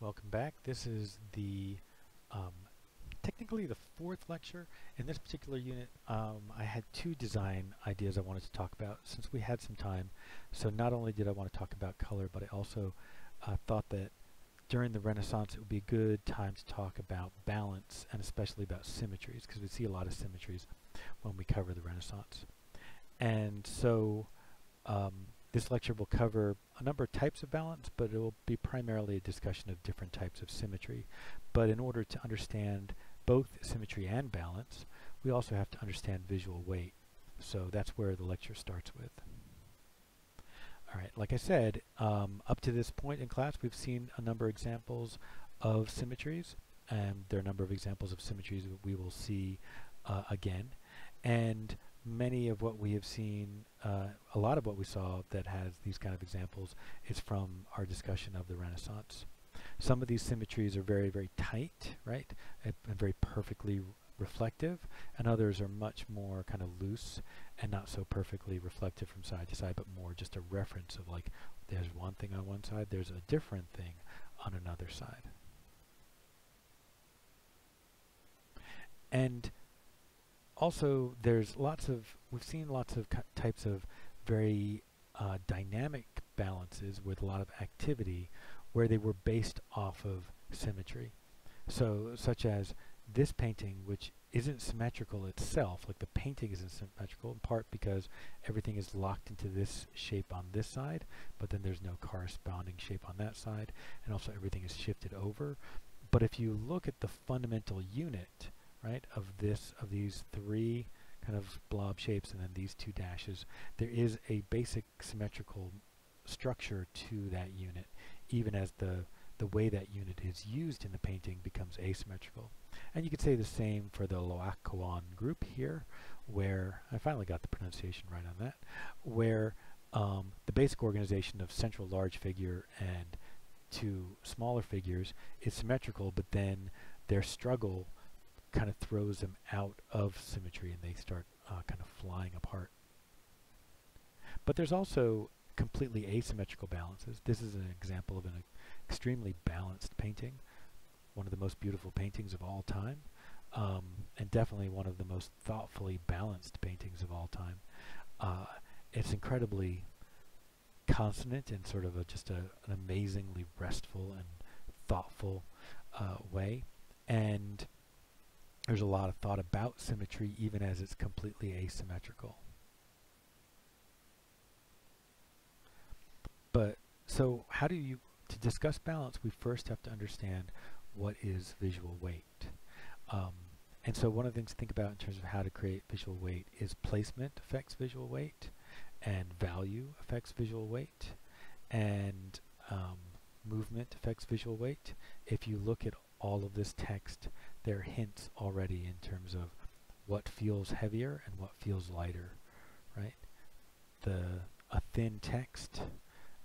Welcome back. This is um, technically the fourth lecture. In this particular unit, I had two design ideas I wanted to talk about since we had some time. So not only did I want to talk about color, but I also thought that during the Renaissance it would be a good time to talk about balance and especially about symmetries, because we see a lot of symmetries when we cover the Renaissance. And so this lecture will cover a number of types of balance, but it will be primarily a discussion of different types of symmetry. But in order to understand both symmetry and balance, we also have to understand visual weight. So that's where the lecture starts with. All right, like I said, up to this point in class, we've seen a number of examples of symmetries, and there are a number of examples of symmetries that we will see again. And many of what we have seen, a lot of what we saw that has these kind of examples is from our discussion of the Renaissance. Some of these symmetries are very, very tight, right, and very perfectly reflective, and others are much more kind of loose and not so perfectly reflective from side to side, but more just a reference of like, there's one thing on one side, there's a different thing on another side. And also, we've seen lots of types of very dynamic balances with a lot of activity where they were based off of symmetry. So, such as this painting, which isn't symmetrical itself, like the painting isn't symmetrical, in part because everything is locked into this shape on this side, but then there's no corresponding shape on that side, and also everything is shifted over. But if you look at the fundamental unit, right, of these three kind of blob shapes and then these two dashes, there is a basic symmetrical structure to that unit, even as the way that unit is used in the painting becomes asymmetrical. And you could say the same for the Laocoon group here, where I finally got the pronunciation right on that, where the basic organization of central large figure and two smaller figures is symmetrical, but then their struggle kind of throws them out of symmetry and they start kind of flying apart. But there's also completely asymmetrical balances. This is an example of an extremely balanced painting, one of the most beautiful paintings of all time, and definitely one of the most thoughtfully balanced paintings of all time. It's incredibly consonant in sort of an amazingly restful and thoughtful way, and there's a lot of thought about symmetry even as it's completely asymmetrical. But so to discuss balance, we first have to understand what is visual weight. And so one of the things to think about in terms of how to create visual weight is placement affects visual weight, and value affects visual weight, and movement affects visual weight. If you look at all of this text, there are hints already in terms of what feels heavier and what feels lighter, right? A thin text,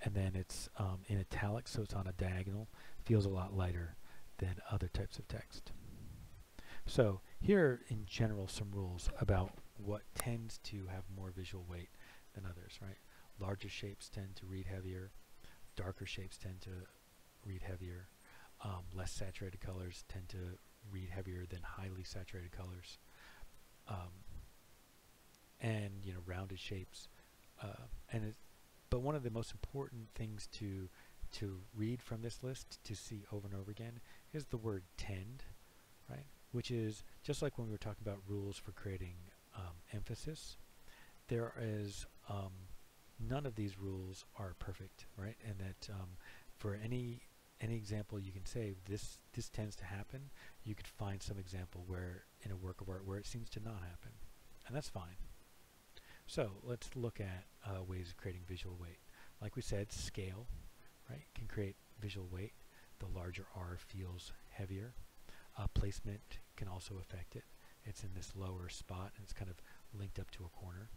and then it's in italics, so it's on a diagonal, feels a lot lighter than other types of text. So here are in general some rules about what tends to have more visual weight than others, right? Larger shapes tend to read heavier, darker shapes tend to read heavier, less saturated colors tend to read heavier than highly saturated colors, and rounded shapes. But one of the most important things to read from this list, to see over and over again, is the word tend, right? Which is just like when we were talking about rules for creating emphasis. There is none of these rules are perfect, right? And that for any example you can say this tends to happen, you could find some example where in a work of art where it seems to not happen, and that's fine. So let's look at ways of creating visual weight. Like we said, scale, right, can create visual weight. The larger R feels heavier. Placement can also affect it. It's in this lower spot and it's kind of linked up to a corner.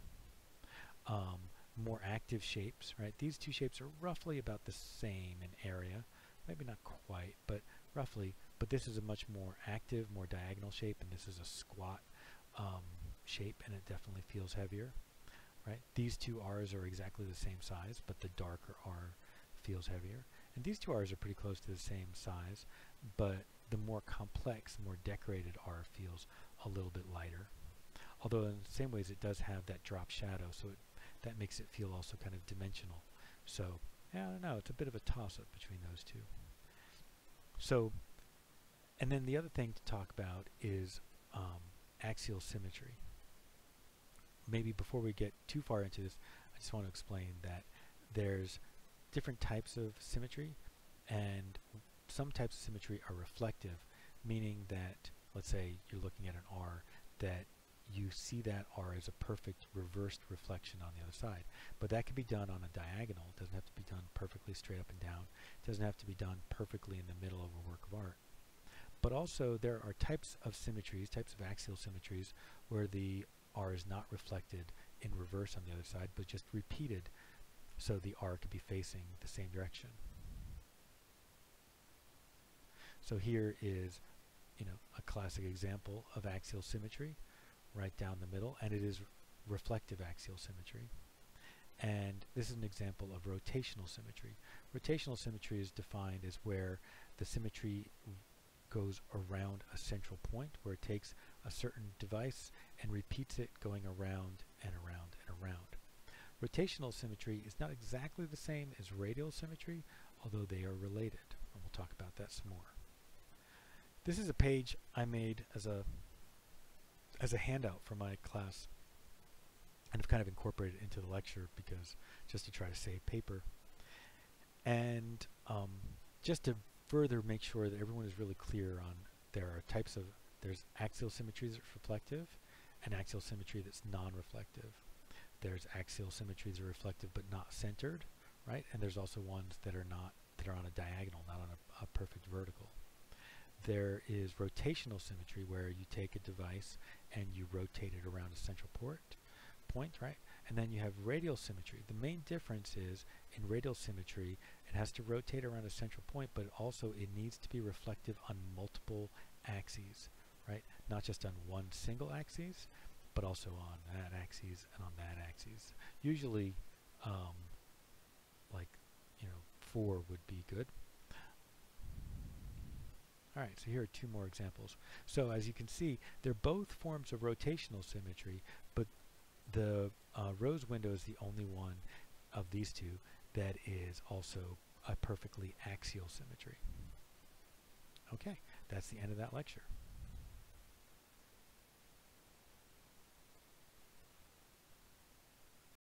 More active shapes, right? These two shapes are roughly about the same in area. Maybe not quite, but roughly. But this is a much more active, more diagonal shape, and this is a squat shape, and it definitely feels heavier, right? These two R's are exactly the same size, but the darker R feels heavier. And these two R's are pretty close to the same size, but the more complex, more decorated R feels a little bit lighter. Although in the same ways it does have that drop shadow, so that makes it feel also kind of dimensional. So, yeah, I don't know, it's a bit of a toss-up between those two. So, and then the other thing to talk about is axial symmetry. Maybe before we get too far into this, I just want to explain that there's different types of symmetry, and some types of symmetry are reflective, meaning that, let's say you're looking at an R, that you see that R as a perfect reversed reflection on the other side. But that can be done on a diagonal. It doesn't have to be done perfectly straight up and down. It doesn't have to be done perfectly in the middle of a work of art. But also there are types of symmetries, types of axial symmetries, where the R is not reflected in reverse on the other side, but just repeated, so the R could be facing the same direction. So here is, a classic example of axial symmetry, right down the middle, and it is reflective axial symmetry. And this is an example of rotational symmetry. Rotational symmetry is defined as where the symmetry goes around a central point, where it takes a certain device and repeats it going around and around and around. Rotational symmetry is not exactly the same as radial symmetry, although they are related, and we'll talk about that some more. This is a page I made as a handout for my class, and I've kind of incorporated it into the lecture because just to try to save paper. And just to further make sure that everyone is really clear on, there's axial symmetry that's reflective and axial symmetry that's non-reflective. There's axial symmetries that are reflective but not centered, right? And there's also ones that are on a diagonal, not on a perfect vertical. There is rotational symmetry, where you take a device and you rotate it around a central point, right? And then you have radial symmetry. The main difference is, in radial symmetry, it has to rotate around a central point, but also it needs to be reflective on multiple axes, right? Not just on one single axis, but also on that axis and on that axis. Usually, like, 4 would be good. Alright, so here are two more examples. So as you can see, they're both forms of rotational symmetry, but the rose window is the only one of these two that is also a perfectly axial symmetry. Okay, that's the end of that lecture.